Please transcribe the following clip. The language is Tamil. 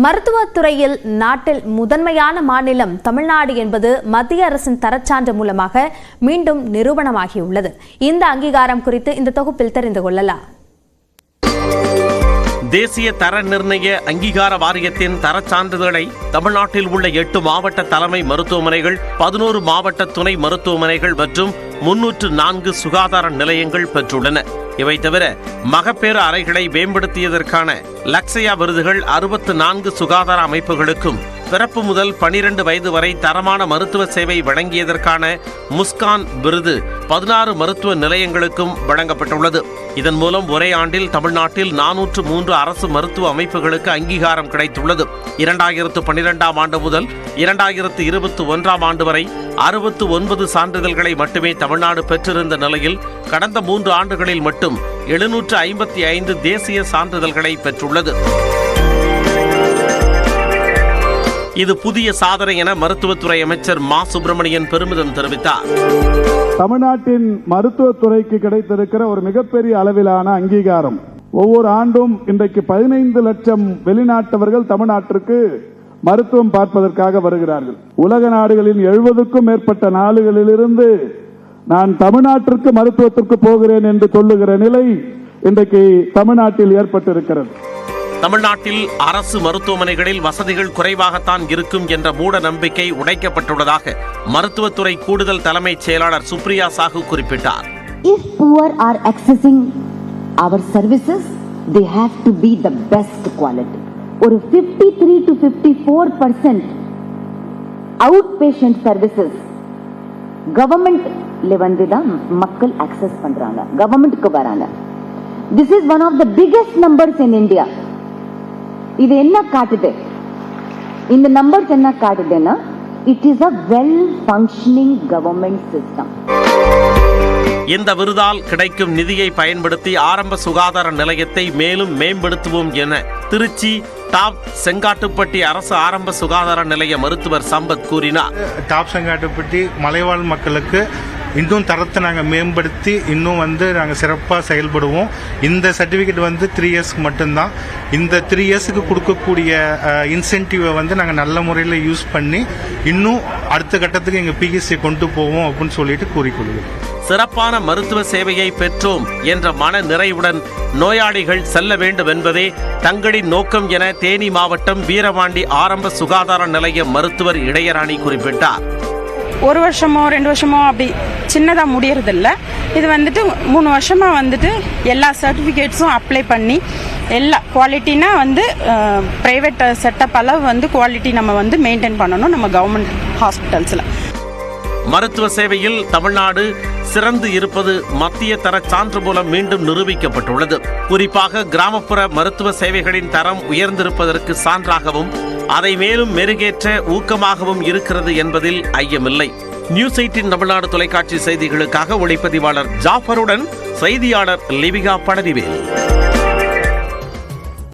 மருத்துவத்துறையில் நாட்டில் முதன்மையான மாநிலம் தமிழ்நாடு என்பது மத்திய அரசின் தரச்சான்று மூலமாக மீண்டும் நிரூபணமாகியுள்ளது. இந்த அங்கீகாரம் குறித்து இந்த தொகுப்பில் தெரிந்து கொள்ளலாம். தேசிய தர நிர்ணய அங்கீகார வாரியத்தின் தரச்சான்றிதழை தமிழ்நாட்டில் உள்ள 8 மாவட்ட தலைமை மருத்துவமனைகள், 11 மாவட்ட துணை மருத்துவமனைகள் மற்றும் 304 சுகாதார நிலையங்கள் பெற்றுள்ளன. இவை தவிர மகப்பேறு அறைகளை மேம்படுத்தியதற்கான லக்ஸயா விருதுகள் 64 சுகாதார அமைப்புகளுக்கும், பிறப்பு முதல் 12 வயது வரை தரமான மருத்துவ சேவை வழங்கியதற்கான முஸ்கான் விருது 16 மருத்துவ நிலையங்களுக்கும் வழங்கப்பட்டுள்ளது. இதன் மூலம் ஒரே ஆண்டில் தமிழ்நாட்டில் 403 அரசு மருத்துவ அமைப்புகளுக்கு அங்கீகாரம் கிடைத்துள்ளது. 2012ஆம் ஆண்டு முதல் 2021ஆம் ஆண்டு வரை 69 சான்றிதழ்களை மட்டுமே தமிழ்நாடு பெற்றிருந்த நிலையில் கடந்த 3 ஆண்டுகளில் மட்டும் 755 தேசிய சான்றிதழ்களை பெற்றுள்ளது. இது புதிய சாதனை என மருத்துவத்துறை அமைச்சர் மா. சுப்பிரமணியன் பெருமிதம் தெரிவித்தார். தமிழ்நாட்டின் மருத்துவத்துறைக்கு கிடைத்திருக்கிற ஒரு மிகப்பெரிய அளவிலான அங்கீகாரம். ஒவ்வொரு ஆண்டும் இன்றைக்கு 15 லட்சம் வெளிநாட்டவர்கள் தமிழ்நாட்டிற்கு மருத்துவம் பார்ப்பதற்காக வருகிறார்கள். உலக நாடுகளின் 70க்கும் மேற்பட்ட நாடுகளிலிருந்து நான் தமிழ்நாட்டிற்கு மருத்துவத்திற்கு போகிறேன் என்று சொல்லுகிற நிலை இன்றைக்கு தமிழ்நாட்டில் ஏற்பட்டிருக்கிறது. தமிழ்நாட்டில் அரசு மருத்துவமனைகளில் வசதிகள் குறைவாகத்தான் இருக்கும் என்ற மூட நம்பிக்கை உடைக்கப்பட்டுள்ளதாக மருத்துவத்துறை கூடுதல் தலைமைச் செயலாளர் சுப்ரியா சாஹூ குறிப்பிட்டார். If poor are accessing our services, they have to be the best quality. ஒரு 53 to 54% outpatient services கவர்மெண்ட்ல வந்து தான் மக்கள் அக்சஸ் பண்றாங்க, கவர்மெண்ட்க்கு வராங்க. This is one of the biggest numbers in India. இது என்ன காட்டுது? இந்த நம்பர்ஸ் என்ன காட்டுதுன்னா, it is a well functioning government system. இந்த விருதால் கிடைக்கும் நிதியை பயன்படுத்தி ஆரம்ப சுகாதார நிலையத்தை மேலும் மேம்படுத்துவோம் என திருச்சி டாப் செங்காட்டுப்பட்டி அரசு ஆரம்ப சுகாதார நிலைய மருத்துவர் சம்பத் கூறினார். டாப் செங்காட்டுப்பட்டி மலைவாழ் மக்களுக்கு இன்னும் தரத்தை நாங்கள் மேம்படுத்தி இன்னும் நாங்கள் சிறப்பாக செயல்படுவோம். இந்த சர்டிஃபிகேட் 3 இயர்ஸ்க்கு மட்டும்தான். இந்த 3 இயர்ஸுக்கு கொடுக்கக்கூடிய இன்சென்டிவை நாங்கள் நல்ல முறையில் யூஸ் பண்ணி இன்னும் அடுத்த கட்டத்துக்கு எங்கள் பிஹெச்சி கொண்டு போவோம் அப்படின்னு சொல்லிட்டு கூறிக்கொள்கிறோம். சிறப்பான மருத்துவ சேவையை பெற்றோம் என்ற மன நிறைவுடன் நோயாளிகள் செல்ல வேண்டும் என்பதே தங்களின் நோக்கம் என தேனி மாவட்டம் வீரபாண்டி ஆரம்ப சுகாதார நிலைய மருத்துவர் இடையராணி குறிப்பிட்டார். 1 வருஷமோ 2 வருஷமோ அப்படி சின்னதாக முடியறதில்ல. இது 3 வருஷமா எல்லா சர்டிஃபிகேட்ஸும் அப்ளை பண்ணி எல்லா குவாலிட்டினா பிரைவேட் செட்டப் அளவு குவாலிட்டி நம்ம மெயின்டைன் பண்ணணும் நம்ம கவர்மெண்ட் ஹாஸ்பிட்டல்ஸில். மருத்துவ சேவையில் தமிழ்நாடு சிறந்து இருப்பது மத்திய தர சான்று மூலம் மீண்டும் நிரூபிக்கப்பட்டுள்ளது. குறிப்பாக கிராமப்புற மருத்துவ சேவைகளின் தரம் உயர்ந்திருப்பதற்கு சான்றாகவும் அதை மேலும் மெருகேற்ற ஊக்கமாகவும் இருக்கிறது என்பதில் ஐயமில்லை. நியூஸ் 18 தமிழ்நாடு தொலைக்காட்சி செய்திகளுக்காக ஒளிப்பதிவாளர் ஜாஃபருடன் செய்தியாளர் லிபிகா பழனிவேல்.